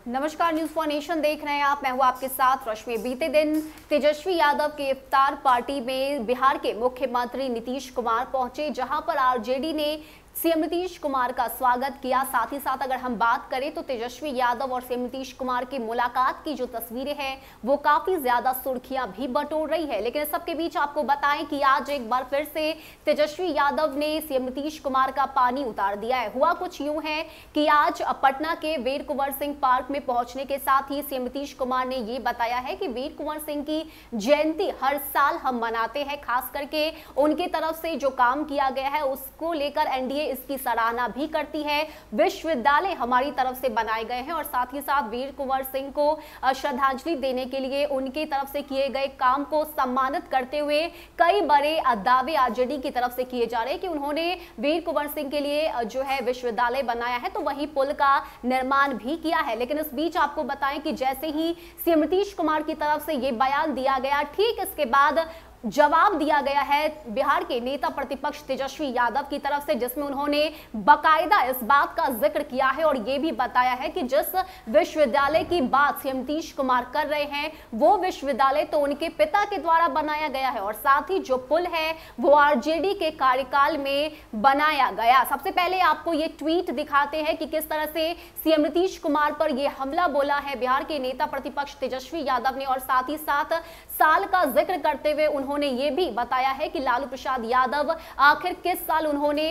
नमस्कार, news for nation देख रहे हैं आप। मैं हूं आपके साथ रश्मि। बीते दिन तेजस्वी यादव की इफ्तार पार्टी में बिहार के मुख्यमंत्री नीतीश कुमार पहुंचे, जहां पर आरजेडी ने सीएम नीतीश कुमार का स्वागत किया। साथ ही साथ अगर हम बात करें तो तेजस्वी यादव और सीएम नीतीश कुमार की मुलाकात की जो तस्वीरें हैं वो काफी ज्यादा सुर्खियां भी बटोर रही है। लेकिन इस सबके बीच आपको बताएं कि आज एक बार फिर से तेजस्वी यादव ने सीएम नीतीश कुमार का पानी उतार दिया है। हुआ कुछ यूं है कि आज पटना के वीर कुंवर सिंह पार्क में पहुंचने के साथ ही सीएम नीतीश कुमार ने ये बताया है कि वीर कुंवर सिंह की जयंती हर साल हम मनाते हैं। खास करके उनके तरफ से जो काम किया गया है उसको लेकर एनडीए इसकी सराहना भी करती है। विश्वविद्यालय हमारी तरफ से बनाए गए हैं और साथ ही साथ वीर कुंवर सिंह को श्रद्धांजलि देने के लिए उनकी तरफ से किए गए काम को सम्मानित करते हुए कई बड़े दावे आरजेडी की तरफ से किए जा रहे हैं कि उन्होंने वीर कुंवर सिंह के लिए जो है विश्वविद्यालय बनाया है, तो वही पुल का निर्माण भी किया है। लेकिन इस बीच आपको बताएं कि जैसे ही सीएम नीतीश कुमार की तरफ से यह बयान दिया गया, ठीक इसके बाद जवाब दिया गया है बिहार के नेता प्रतिपक्ष तेजस्वी यादव की तरफ से, जिसमें उन्होंने बकायदा इस बात का जिक्र किया है और यह भी बताया है कि जिस विश्वविद्यालय की बात सीएम नीतीश कुमार कर रहे हैं वो विश्वविद्यालय तो उनके पिता के द्वारा बनाया गया है और साथ ही जो पुल है वो आरजेडी के कार्यकाल में बनाया गया। सबसे पहले आपको ये ट्वीट दिखाते हैं कि किस तरह से सीएम नीतीश कुमार पर यह हमला बोला है बिहार के नेता प्रतिपक्ष तेजस्वी यादव ने, और साथ ही साथ साल का जिक्र करते हुए उन्होंने ये भी बताया है कि लालू प्रसाद यादव आखिर किस साल उन्होंने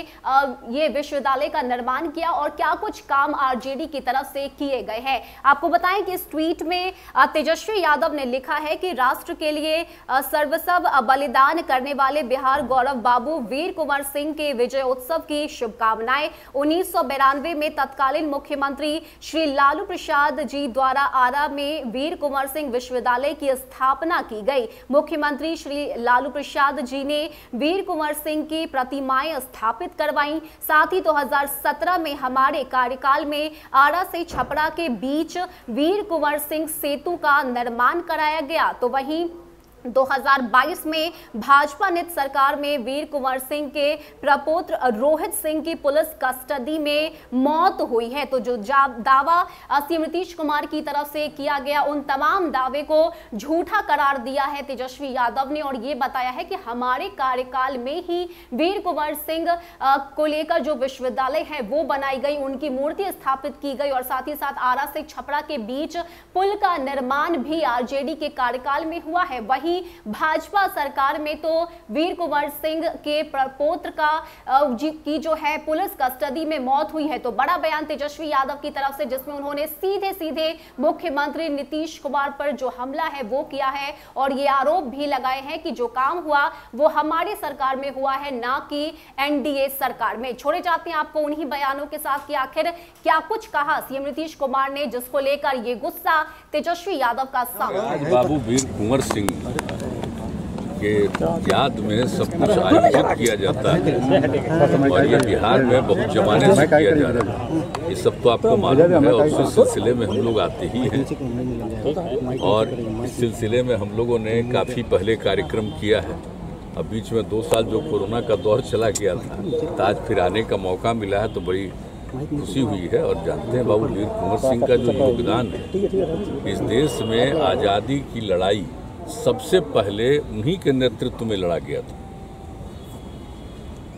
ये विश्वविद्यालय का निर्माण किया और क्या कुछ काम आरजेडी की तरफ से किए गए हैं। आपको बताएं कि इस ट्वीट में तेजस्वी यादव ने लिखा है कि राष्ट्र के लिए सर्वस्व बलिदान करने वाले बिहार गौरव बाबू वीर कुंवर सिंह के विजय उत्सव की शुभकामनाएं। 1992 में तत्कालीन मुख्यमंत्री श्री लालू प्रसाद जी द्वारा आरा में वीर कुंवर सिंह विश्वविद्यालय की स्थापना की गई। मुख्यमंत्री श्री लालू प्रसाद जी ने वीर कुंवर सिंह की प्रतिमाएं स्थापित करवाई। साथ ही 2017 में हमारे कार्यकाल में आरा से छपरा के बीच वीर कुंवर सिंह सेतु का निर्माण कराया गया। तो वहीं 2022 में भाजपा नेतृत्व सरकार में वीर कुंवर सिंह के प्रपौत्र रोहित सिंह की पुलिस कस्टडी में मौत हुई है। तो जो दावा सीएम नीतीश कुमार की तरफ से किया गया उन तमाम दावे को झूठा करार दिया है तेजस्वी यादव ने और ये बताया है कि हमारे कार्यकाल में ही वीर कुंवर सिंह को लेकर जो विश्वविद्यालय है वो बनाई गई, उनकी मूर्ति स्थापित की गई और साथ ही साथ आरा से छपरा के बीच पुल का निर्माण भी आरजेडी के कार्यकाल में हुआ है। वही भाजपा सरकार में तो वीर कुंवर सिंह के प्रपौत्र की जो है पुलिस कस्टडी में मौत हुई है। तो बड़ा बयान तेजस्वी यादव की तरफ से, जिसमें उन्होंने सीधे सीधे मुख्यमंत्री नीतीश कुमार पर जो हमला है वो किया है और ये आरोप भी लगाए हैं कि जो काम हुआ वो हमारी सरकार में हुआ है, ना कि एनडीए सरकार में। छोड़े जाते हैं आपको उन्हीं बयानों के साथ कि आखिर क्या कुछ कहा सीएम नीतीश कुमार ने, जिसको लेकर ये गुस्सा तेजस्वी यादव का सामना। बाबू वीर कुंवर सिंह के याद में सब कुछ आयोजित किया जाता है और ये बिहार में बहुत जमाने से किया जा रहा है। ये सब तो आपको मालूम है और उस सिलसिले में हम लोग आते ही हैं और इस सिलसिले में हम लोगों ने काफ़ी पहले कार्यक्रम किया है। अब बीच में 2 साल जो कोरोना का दौर चला गया था तो आज फिर आने का मौका मिला है तो बड़ी खुशी हुई है। और जानते हैं बाबू वीर कुंवर सिंह का जो योगदान है इस देश में आज़ादी की लड़ाई सबसे पहले उन्हीं के नेतृत्व में लड़ा गया था।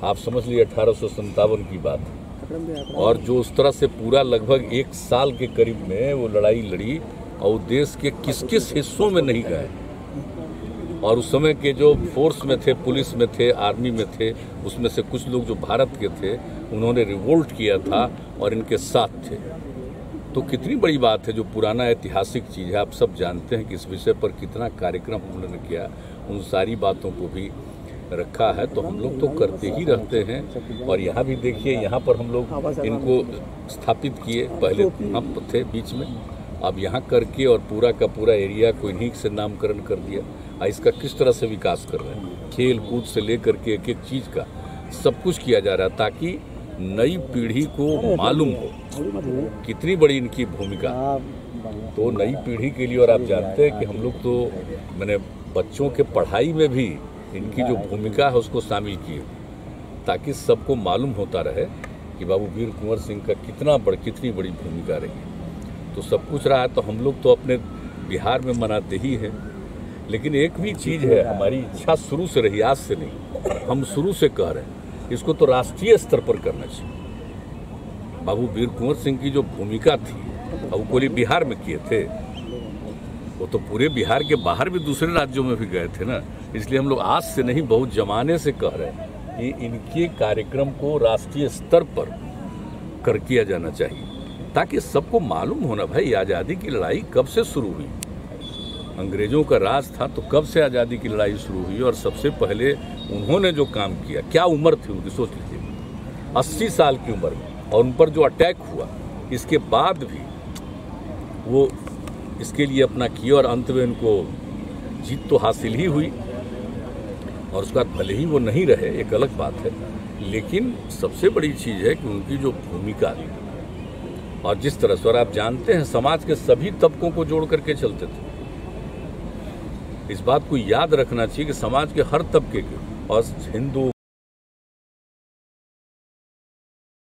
आप समझ लीजिए 1857 की बात, और जो उस तरह से पूरा लगभग 1 साल के करीब में वो लड़ाई लड़ी और देश के किस किस हिस्सों में नहीं गए और उस समय के जो फोर्स में थे, पुलिस में थे, आर्मी में थे, उसमें से कुछ लोग जो भारत के थे उन्होंने रिवोल्ट किया था और इनके साथ थे। तो कितनी बड़ी बात है, जो पुराना ऐतिहासिक चीज़ है। आप सब जानते हैं कि इस विषय पर कितना कार्यक्रम हम लोगों ने किया, उन सारी बातों को भी रखा है। तो हम लोग तो करते ही रहते हैं और यहाँ भी देखिए, यहाँ पर हम लोग इनको स्थापित किए, पहले हम थे बीच में, अब यहाँ करके और पूरा का पूरा एरिया को इन्हीं से नामकरण कर दिया। इसका किस तरह से विकास कर रहे हैं, खेल कूद से लेकर के एक एक चीज़ का सब कुछ किया जा रहा है ताकि नई पीढ़ी को मालूम हो कितनी बड़ी इनकी भूमिका। तो नई पीढ़ी के लिए, और आप जानते हैं कि हम लोग तो मैंने बच्चों के पढ़ाई में भी इनकी जो भूमिका है उसको शामिल किए ताकि सबको मालूम होता रहे कि बाबू वीर कुंवर सिंह का कितनी बड़ी भूमिका रही। तो तो सब कुछ रहा है, तो हम लोग तो अपने बिहार में मनाते ही हैं। लेकिन एक भी चीज़ है, हमारी इच्छा शुरू से रही, आज से नहीं, हम शुरू से कह रहे हैं इसको तो राष्ट्रीय स्तर पर करना चाहिए। बाबू वीर कुंवर सिंह की जो भूमिका थी, अब वो बिहार में किए थे, वो तो पूरे बिहार के बाहर भी दूसरे राज्यों में भी गए थे ना। इसलिए हम लोग आज से नहीं, बहुत जमाने से कह रहे हैं कि इनके कार्यक्रम को राष्ट्रीय स्तर पर कर किया जाना चाहिए, ताकि सबको मालूम होना भाई आज़ादी की लड़ाई कब से शुरू हुई। अंग्रेजों का राज था तो कब से आज़ादी की लड़ाई शुरू हुई, और सबसे पहले उन्होंने जो काम किया, क्या उम्र थी उनकी, सोच लीजिए 80 साल की उम्र में, और उन पर जो अटैक हुआ, इसके बाद भी वो इसके लिए अपना किया, और अंत में उनको जीत तो हासिल ही हुई। और उसके बाद भले ही वो नहीं रहे, एक अलग बात है, लेकिन सबसे बड़ी चीज़ है कि उनकी जो भूमिका थी, और जिस तरह से, और आप जानते हैं समाज के सभी तबकों को जोड़ करके चलते थे। इस बात को याद रखना चाहिए कि समाज के हर तबके के, और हिंदू